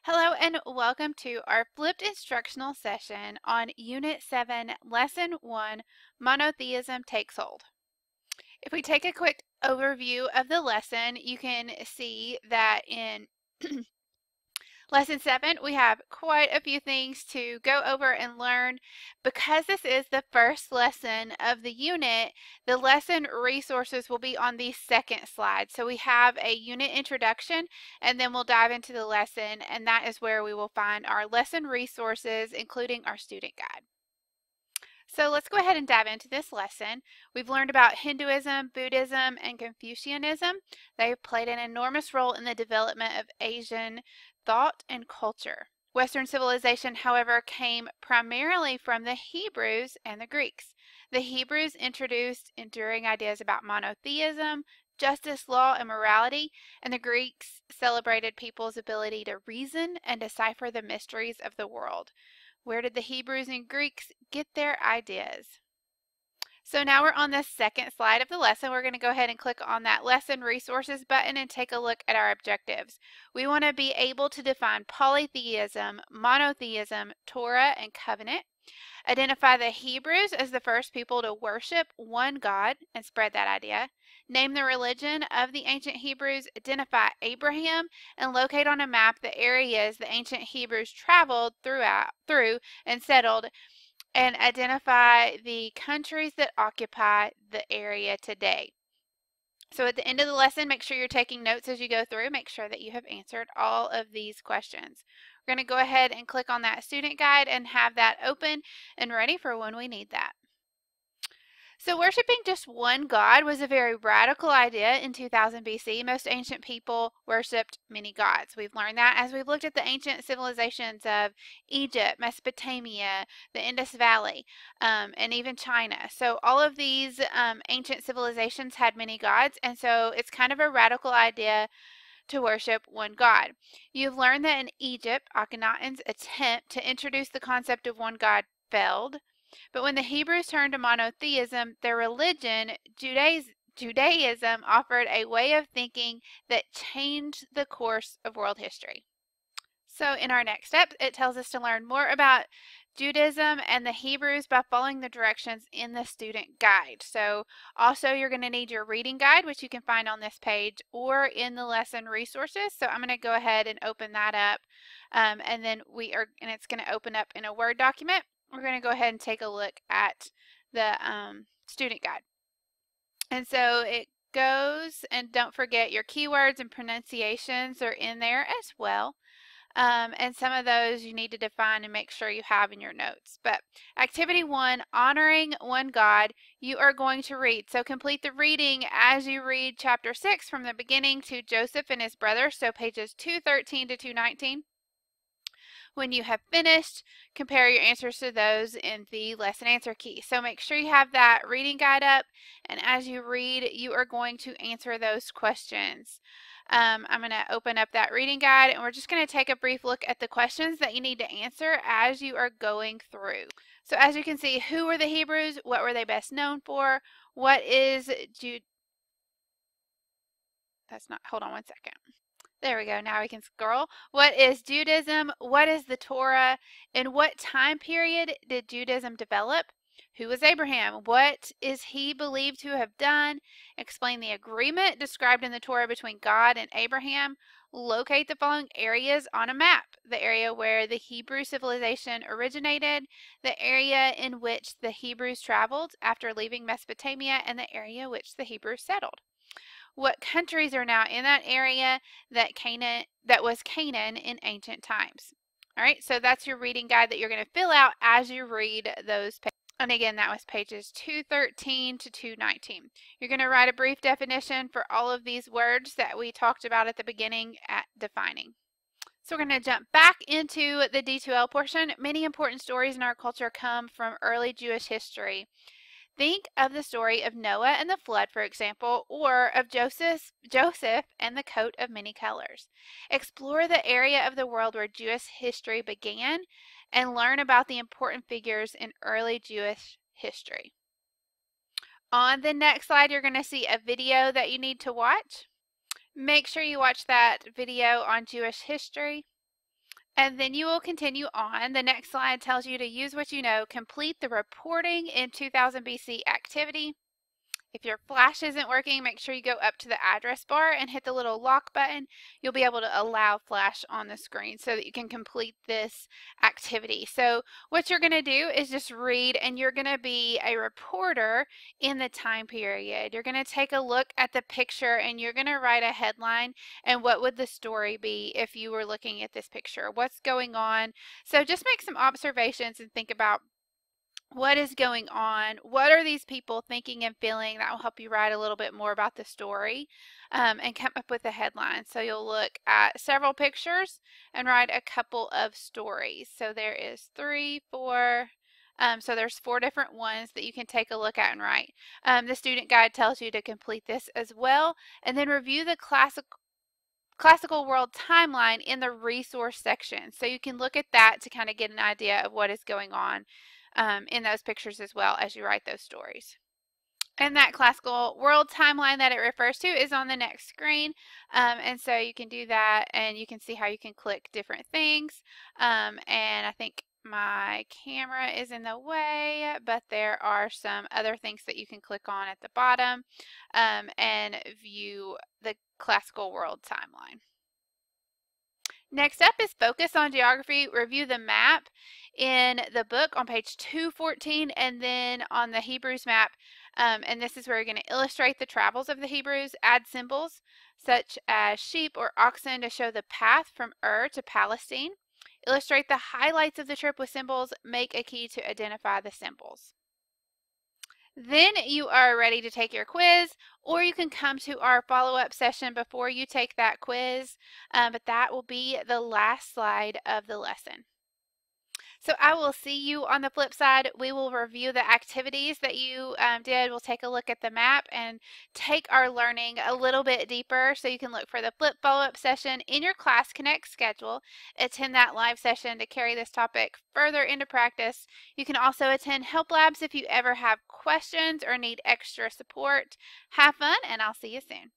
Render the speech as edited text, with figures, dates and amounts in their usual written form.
Hello and welcome to our flipped instructional session on Unit 7, Lesson 1, Monotheism Takes Hold. If we take a quick overview of the lesson, you can see that in Lesson 7, we have quite a few things to go over and learn. Because this is the first lesson of the unit, the lesson resources will be on the second slide. So we have a unit introduction, and then we'll dive into the lesson, and that is where we will find our lesson resources, including our student guide. So let's go ahead and dive into this lesson. We've learned about Hinduism, Buddhism, and Confucianism. They've played an enormous role in the development of Asian thought and culture. Western civilization, however, came primarily from the Hebrews and the Greeks. The Hebrews introduced enduring ideas about monotheism, justice, law, and morality, and the Greeks celebrated people's ability to reason and decipher the mysteries of the world. Where did the Hebrews and Greeks get their ideas? So now we're on the second slide of the lesson. We're going to go ahead and click on that lesson resources button and take a look at our objectives. We want to be able to define polytheism, monotheism, Torah, and covenant. Identify the Hebrews as the first people to worship one God and spread that idea. Name the religion of the ancient Hebrews. Identify Abraham and locate on a map the areas the ancient Hebrews traveled through and settled, and identify the countries that occupy the area today. So at the end of the lesson, make sure you're taking notes as you go through. Make sure that you have answered all of these questions. We're going to go ahead and click on that student guide and have that open and ready for when we need that. So worshiping just one God was a very radical idea in 2000 BC. Most ancient people worshipped many gods. We've learned that as we've looked at the ancient civilizations of Egypt, Mesopotamia, the Indus Valley, and even China. So all of these ancient civilizations had many gods, and so it's kind of a radical idea to worship one God. You've learned that in Egypt, Akhenaten's attempt to introduce the concept of one God failed. But when the Hebrews turned to monotheism, their religion, Judaism, offered a way of thinking that changed the course of world history. So in our next step, it tells us to learn more about Judaism and the Hebrews by following the directions in the student guide. So also you're going to need your reading guide, which you can find on this page or in the lesson resources. So I'm going to go ahead and open that up, and then it's going to open up in a Word document. We're going to go ahead and take a look at the student guide. And so it goes, and don't forget your keywords and pronunciations are in there as well. And some of those you need to define and make sure you have in your notes. But activity 1, honoring one God, you are going to read. So complete the reading as you read chapter 6 from the beginning to Joseph and his brothers. So pages 213 to 219. When you have finished, compare your answers to those in the lesson answer key. So make sure you have that reading guide up, and as you read, you are going to answer those questions. I'm going to open up that reading guide, and we're just going to take a brief look at the questions that you need to answer as you are going through. So as you can see, who were the Hebrews? What were they best known for? What is hold on one second. There we go. Now we can scroll. What is Judaism? What is the Torah? In what time period did Judaism develop? Who was Abraham? What is he believed to have done? Explain the agreement described in the Torah between God and Abraham. Locate the following areas on a map. The area where the Hebrew civilization originated, the area in which the Hebrews traveled after leaving Mesopotamia, and the area which the Hebrews settled. What countries are now in that area that was Canaan in ancient times? All right, so that's your reading guide that you're going to fill out as you read those pages. And again, that was pages 213 to 219. You're going to write a brief definition for all of these words that we talked about at the beginning at defining. So we're going to jump back into the D2L portion. Many important stories in our culture come from early Jewish history. Think of the story of Noah and the flood, for example, or of Joseph and the coat of many colors. Explore the area of the world where Jewish history began and learn about the important figures in early Jewish history. On the next slide, you're going to see a video that you need to watch. Make sure you watch that video on Jewish history. And then you will continue on. The next slide tells you to use what you know, complete the reporting in 2000 BC activity. If your flash isn't working, make sure you go up to the address bar and hit the little lock button. You'll be able to allow flash on the screen so that you can complete this activity. So what you're going to do is just read, and you're going to be a reporter in the time period. You're going to take a look at the picture and you're going to write a headline, and what would the story be if you were looking at this picture? What's going on? So just make some observations and think about what is going on? What are these people thinking and feeling? That will help you write a little bit more about the story and come up with a headline. So you'll look at several pictures and write a couple of stories. So there is 3, 4. So there's 4 different ones that you can take a look at and write. The student guide tells you to complete this as well, and then review the classical world timeline in the resource section. So you can look at that to kind of get an idea of what is going on in those pictures as well as you write those stories. And that classical world timeline that it refers to is on the next screen. And so you can do that, and you can see how you can click different things. And I think my camera is in the way, but there are some other things that you can click on at the bottom and view the classical world timeline. Next up is focus on geography. Review the map in the book on page 214 and then on the Hebrews map. And this is where you're going to illustrate the travels of the Hebrews, add symbols such as sheep or oxen to show the path from Ur to Palestine. Illustrate the highlights of the trip with symbols. Make a key to identify the symbols. Then you are ready to take your quiz, or you can come to our follow-up session before you take that quiz, but that will be the last slide of the lesson. So I will see you on the flip side. We will review the activities that you did. We'll take a look at the map and take our learning a little bit deeper, so you can look for the flip follow-up session in your Class Connect schedule. Attend that live session to carry this topic further into practice. You can also attend Help Labs if you ever have questions or need extra support. Have fun, and I'll see you soon.